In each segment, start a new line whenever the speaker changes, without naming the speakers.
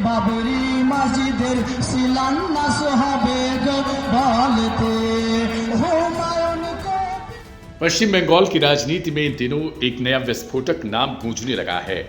বাবরি মসজিদের শিলান্যাস হবে গো বলতে হুমায়ুন
पश्चिम बंगाल की राजनीति में इन दिनों एक नया विस्फोटक नाम गूंजने लगा है,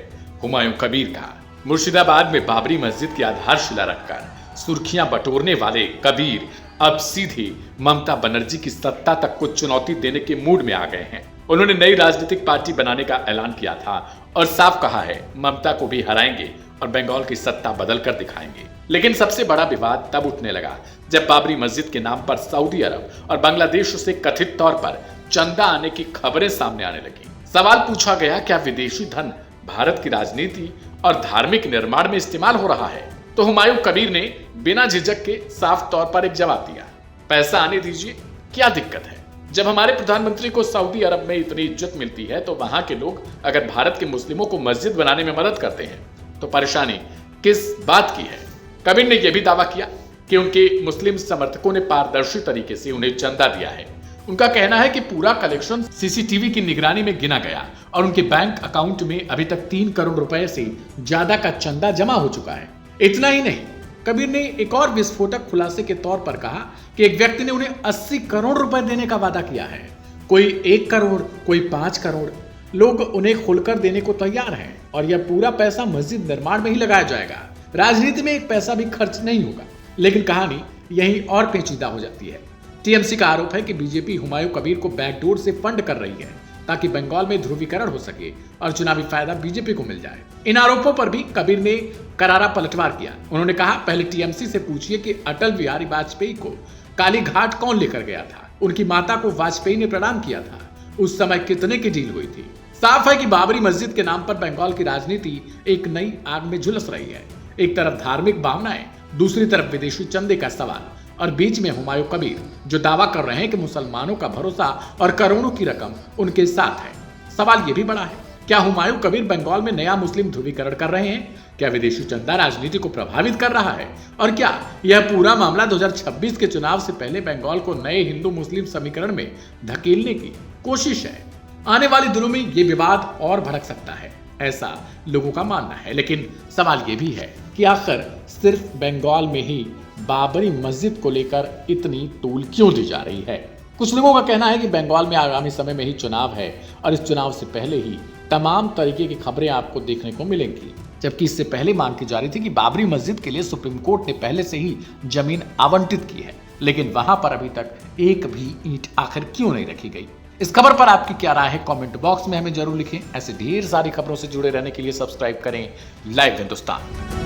हुमायूं कबीर का। मुर्शिदाबाद में बाबरी मस्जिद की आधारशिला रखकर सुर्खियां बटोरने वाले कबीर अब सीधे ममता बनर्जी की सत्ता तक को चुनौती देने के मूड में आ गए हैं। उन्होंने नई राजनीतिक पार्टी बनाने का ऐलान किया था और साफ कहा है ममता को भी हराएंगे और बंगाल की सत्ता बदल कर दिखाएंगे। लेकिन सबसे बड़ा विवाद तब उठने लगा जब बाबरी मस्जिद के नाम पर सऊदी अरब और बांग्लादेश से कथित तौर पर चंदा आने की खबरें सामने आने लगी। सवाल पूछा गया, क्या विदेशी धन भारत की राजनीति और धार्मिक निर्माण में इस्तेमाल हो रहा है? तो हुमायूं कबीर ने बिना झिझक के साफ तौर पर एक जवाब दिया, पैसा आने दीजिए, क्या दिक्कत है? जब हमारे प्रधानमंत्री को सऊदी अरब में इतनी इज्जत मिलती है तो वहां के लोग अगर भारत के मुस्लिमों को मस्जिद बनाने में मदद करते हैं तो परेशानी किस बात की है? कबीर ने यह भी दावा किया कि उनके मुस्लिम समर्थकों ने पारदर्शी तरीके से उन्हें चंदा दिया है। उनका कहना है कि पूरा कलेक्शन सीसीटीवी की निगरानी में गिना गया और उनके बैंक अकाउंट में अभी तक 3 करोड़ रुपए से ज्यादा का चंदा जमा हो चुका है। इतना ही नहीं, कबीर ने एक और विस्फोटक खुलासे के तौर पर कहा कि एक व्यक्ति ने उन्हें 80 करोड़ रुपए देने का वादा किया है। कोई 1 करोड़, कोई 5 करोड़। लोग उन्हें खुलकर देने को तैयार हैं और यह पूरा पैसा मस्जिद निर्माण में ही लगाया जाएगा। राजनीति में एक पैसा भी खर्च नहीं होगा। लेकिन कहानी यही और पेचीदा हो जाती है। टीएमसी का आरोप है कि बीजेपी हुमायूं कबीर को बैकडोर से फंड कर रही है ताकि बंगाल में ध्रुवीकरण हो सके और चुनावी फायदा बीजेपी को मिल जाए। इन आरोपों पर भी कबीर ने करारा पलटवार किया। उन्होंने कहा, पहले टीएमसी से पूछिए कि अटल बिहारी वाजपेयी को काली घाट कौन लेकर गया था? उनकी माता को वाजपेयी ने प्रणाम किया था। उस समय कितने की डील हुई थी? साफ है कि बाबरी मस्जिद के नाम पर बंगाल की राजनीति एक नई आग में झुलस रही है। एक तरफ धार्मिक भावनाएं, दूसरी तरफ विदेशी चंदे का सवाल और बीच में हुमायूं कबीर जो दावा कर रहे हैं कि मुसलमानों का भरोसा और करोड़ों की रकम उनके साथ है। सवाल यह भी बड़ा है, क्या हुमायूं कबीर बंगाल में नया मुस्लिम ध्रुवीकरण कर रहे हैं? क्या विदेशी चंदा राजनीति को प्रभावित कर रहा है? और क्या यह पूरा मामला 2026 के चुनाव से पहले बंगाल को नए हिंदू मुस्लिम समीकरण में धकेलने की कोशिश है? आने वाले दिनों में यह विवाद और भड़क सकता है, ऐसा लोगों का मानना है। लेकिन सवाल यह भी है कि आखिर सिर्फ बंगाल में ही बाबरी मस्जिद को लेकर इतनी तूल क्यों दी जा रही है? कुछ लोगों का कहना है कि बंगाल में आगामी समय में ही चुनाव है और इस चुनाव से पहले ही तमाम तरीके की खबरें आपको देखने को मिलेंगी। जबकि इससे पहले मांग की जा रही थी कि बाबरी मस्जिद के लिए सुप्रीम कोर्ट ने पहले से ही जमीन आवंटित की है, लेकिन वहां पर अभी तक एक भी ईंट आखिर क्यों नहीं रखी गई? इस खबर पर आपकी क्या राय है? कमेंट बॉक्स में हमें जरूर लिखें। ऐसे ढेर सारी खबरों से जुड़े रहने के लिए सब्सक्राइब करें लाइव हिंदुस्तान।